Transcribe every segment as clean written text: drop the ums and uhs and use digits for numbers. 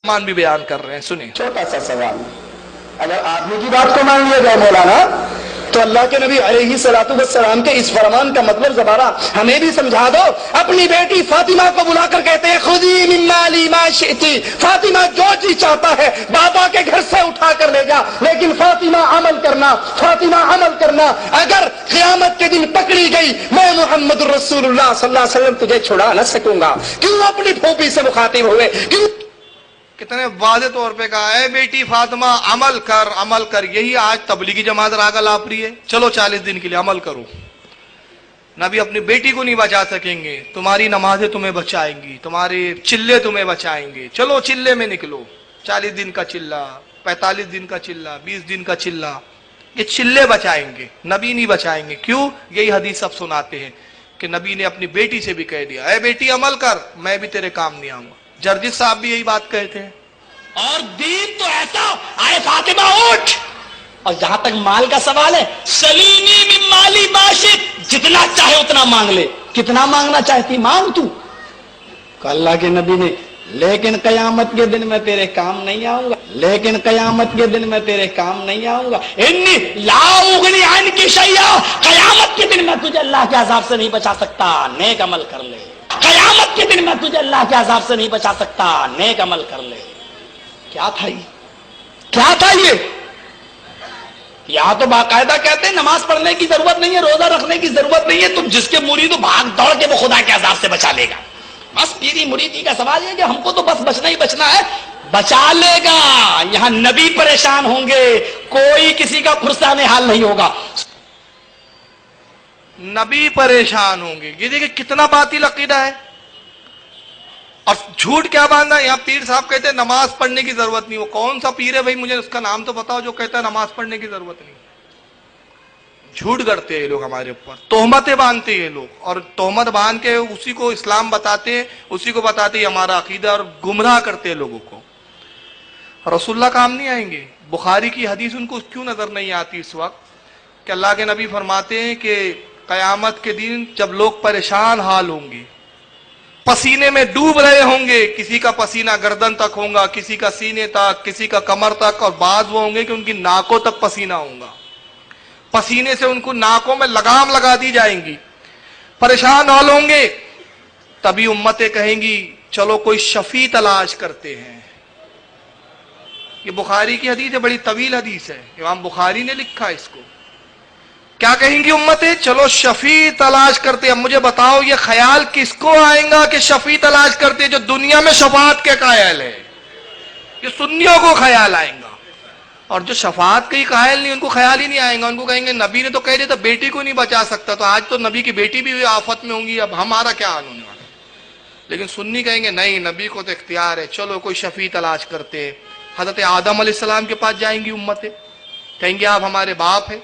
مان بھی بیان کر رہے ہیں، سنیں۔ چھوٹا سا سوال، اگر آدمی کی بات کو مان لیا جائے مولانا، تو اللہ کے نبی علیہ الصلوۃ والسلام کے اس فرمان کا مطلب زبارہ ہمیں بھی سمجھا دو۔ اپنی بیٹی فاطمہ کو بلا کر کہتے ہیں خذی من مالی ما شئتی، فاطمہ جو جی چاہتا ہے بابا کے گھر سے اٹھا کر لے جا، لیکن فاطمہ عمل کرنا، فاطمہ عمل کرنا۔ اگر قیامت کے دن پکڑی گئی میں محمد رسول اللہ صلی اللہ علیہ وسلم تجھے چھڑا نہ سکوں گا۔ کیوں اپنی پھوپھی سے مخاطب ہوئے؟ کیوں کتنے واضح طور پہ کہا ہے بیٹی فاطمہ عمل کر، عمل کر۔ یہی آج تبلیغی جماعت راگا لاپ رہی ہے، چلو 40 دن کے لیے عمل کرو۔ نبی اپنی بیٹی کو نہیں بچا سکیں گے، تمہاری نمازیں تمہیں بچائیں گی، تمہارے چلے تمہیں بچائیں گے، چلو چلے میں نکلو۔ 40 دن کا چلہ، 45 دن کا چلہ، 20 دن کا چلہ، یہ چلے بچائیں گے، نبی نہیں بچائیں گے۔ کیوں؟ یہی حدیث سب سناتے ہیں کہ نبی نے اپنی بیٹی سے بھی کہہ دیا اے بیٹی عمل کر، میں بھی تیرے کام نہیں آؤں گا۔ جرجس صاحب بھی یہی بات کہتے ہیں۔ اور دین تو ایسا آئے فاطمہ اٹھ۔ اور جہاں تک مال کا سوال ہے، سلینی من مالی ما شئت، جتنا چاہے اتنا مانگ لے۔ کتنا مانگنا چاہتی مانگ تو۔ کہ اللہ کے نبی نے لیکن قیامت کے دن میں تیرے کام نہیں آؤں گا، لیکن قیامت کے دن میں تیرے کام نہیں آؤں گا۔ انی لا اغنی عنک شیئا، قیامت کے دن میں تجھے اللہ کے عذاب سے نہیں بچا سکتا، نیک عمل کر لے۔ قیامت کے دن میں تجھے اللہ کے عذاب سے نہیں بچا سکتا، نیک عمل کر لے۔ کیا تھا یہ؟ کیا تھا یہ؟ یہاں تو باقاعدہ کہتے ہیں نماز پڑھنے کی ضرورت نہیں ہے، روزہ رکھنے کی ضرورت نہیں ہے، تم جس کے مرید ہو بھاگ دوڑ کے وہ خدا کے عذاب سے بچا لے گا۔ بس پیری مریدی کا سوال یہ کہ ہم کو تو بس بچنا ہی بچنا ہے، بچا لے گا۔ یہاں نبی پریشان ہوں گے، کوئی کسی کا فرسانہ حال نہیں ہوگا۔ نبی پریشان ہوں گے، یہ دیکھیں کتنا باطل عقیدہ ہے۔ اور جھوٹ کیا باندھا؟ یہاں پیر صاحب کہتے ہیں نماز پڑھنے کی ضرورت نہیں۔ وہ کون سا پیر ہے بھائی؟ مجھے اس کا نام تو بتاؤ جو کہتا ہے نماز پڑھنے کی ضرورت نہیں۔ جھوٹ کرتے ہیں یہ لوگ ہمارے اوپر، تہمتیں باندھتے ہیں یہ لوگ، اور تہمت باندھ کے اسی کو اسلام بتاتے ہیں، اسی کو بتاتے ہیں ہمارا عقیدہ، اور گمراہ کرتے ہیں لوگوں کو۔ رسول اللہ کام نہیں آئیں گے۔ بخاری کی حدیث ان کو کیوں نظر نہیں آتی اس وقت کہ اللہ کے نبی فرماتے ہیں کہ قیامت کے دن جب لوگ پریشان حال ہوں گے، پسینے میں ڈوب رہے ہوں گے، کسی کا پسینہ گردن تک ہوگا، کسی کا سینے تک، کسی کا کمر تک، اور بعض وہ ہوں گے کہ ان کی ناکوں تک پسینہ ہوگا، پسینے سے ان کو ناکوں میں لگام لگا دی جائیں گی، پریشان حال ہوں گے۔ تبھی امتیں کہیں گی چلو کوئی شفیع تلاش کرتے ہیں۔ یہ بخاری کی حدیث ہے، بڑی طویل حدیث ہے، امام بخاری نے لکھا اس کو۔ کیا کہیں گی امتیں؟ چلو شفیع تلاش کرتے ہیں۔ اب مجھے بتاؤ یہ خیال کس کو آئیں گا کہ شفیع تلاش کرتے ہیں جو دنیا میں شفاعت کے قائل ہے؟ یہ سنیوں کو خیال آئیں گا، اور جو شفاعت کے ہی قائل نہیں ان کو خیال ہی نہیں آئیں گا۔ ان کو کہیں گے نبی نے تو کہہ دیا تھا بیٹی کو نہیں بچا سکتا، تو آج تو نبی کی بیٹی بھی آفت میں ہوں گی، اب ہمارا کیا حال ہونے والا؟ لیکن سنی کہیں گے نہیں، نبی کو تو اختیار ہے، چلو کوئی شفیع تلاش کرتے ہیں۔ حضرت آدم علیہ السلام کے پاس جائیں گی امتیں، کہیں گے آپ ہمارے باپ ہیں،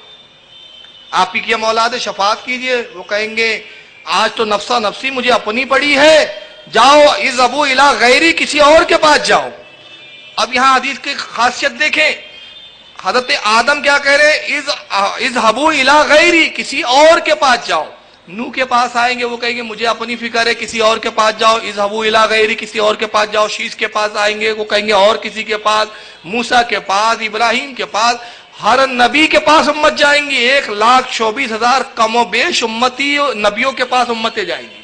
آپ ہی کی ہم اولاد ہے، شفاعت کیجئے۔ وہ کہیں گے آج تو نفسا نفسی مجھے اپنی پڑی ہے، جاؤ اذهبوا الی غیری، کسی اور کے پاس جاؤ۔ اب یہاں حدیث کی خاصیت دیکھیں، حضرت آدم کیا کہہ رہے؟ اذهبوا الی غیری، کسی اور کے پاس جاؤ۔ نوح کے پاس آئیں گے، وہ کہیں گے مجھے اپنی فکر ہے، کسی اور کے پاس جاؤ۔ اذهبوا الی غیری، کسی اور کے پاس جاؤ۔ شیش کے پاس آئیں گے، وہ کہیں گے اور کسی کے پاس، موسیٰ کے پاس، ابراہیم کے پاس۔ ہر نبی کے پاس امت جائیں گی، 1,24,000 کم و بیش امتی نبیوں کے پاس امتیں جائیں گی۔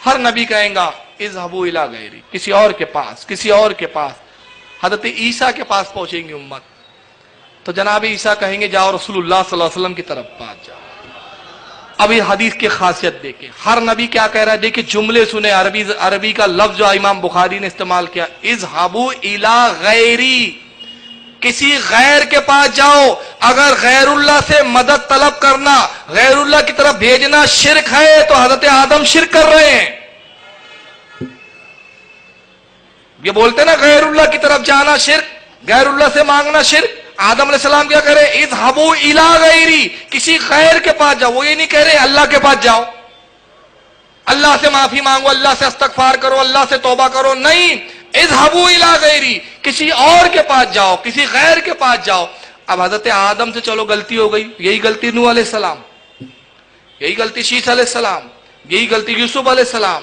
ہر نبی کہیں گا اذهبوا الی غیری، کسی اور کے پاس، کسی اور کے پاس۔ حضرت عیسیٰ کے پاس پہنچیں گی امت، تو جناب عیسیٰ کہیں گے جاؤ رسول اللہ صلی اللہ علیہ وسلم کی طرف پاس جاؤ۔ اب یہ حدیث کی خاصیت دیکھیں، ہر نبی کیا کہہ رہا ہے؟ دیکھیں جملے سنیں، عربی کا لفظ جو امام بخاری نے استعمال کیا، اذهبوا الی غیری، کسی غیر کے پاس جاؤ۔ اگر غیر اللہ سے مدد طلب کرنا، غیر اللہ کی طرف بھیجنا شرک ہے تو حضرت آدم شرک کر رہے ہیں۔ یہ بولتے نا غیر اللہ کی طرف جانا شرک، غیر اللہ سے مانگنا شرک۔ آدم علیہ السلام کیا کہہ رہے؟ اذهبوا الی غیری، کسی غیر کے پاس جاؤ۔ وہ یہ نہیں کہہ رہے اللہ کے پاس جاؤ، اللہ سے معافی مانگو، اللہ سے استغفار کرو، اللہ سے توبہ کرو، نہیں، اذهبوا الی غیری، کسی اور کے پاس جاؤ، کسی غیر کے پاس جاؤ۔ اب حضرت آدم سے چلو غلطی ہو گئی، یہی غلطی نوح علیہ السلام، یہی غلطی شیش علیہ السلام، یہی غلطی یوسف علیہ السلام،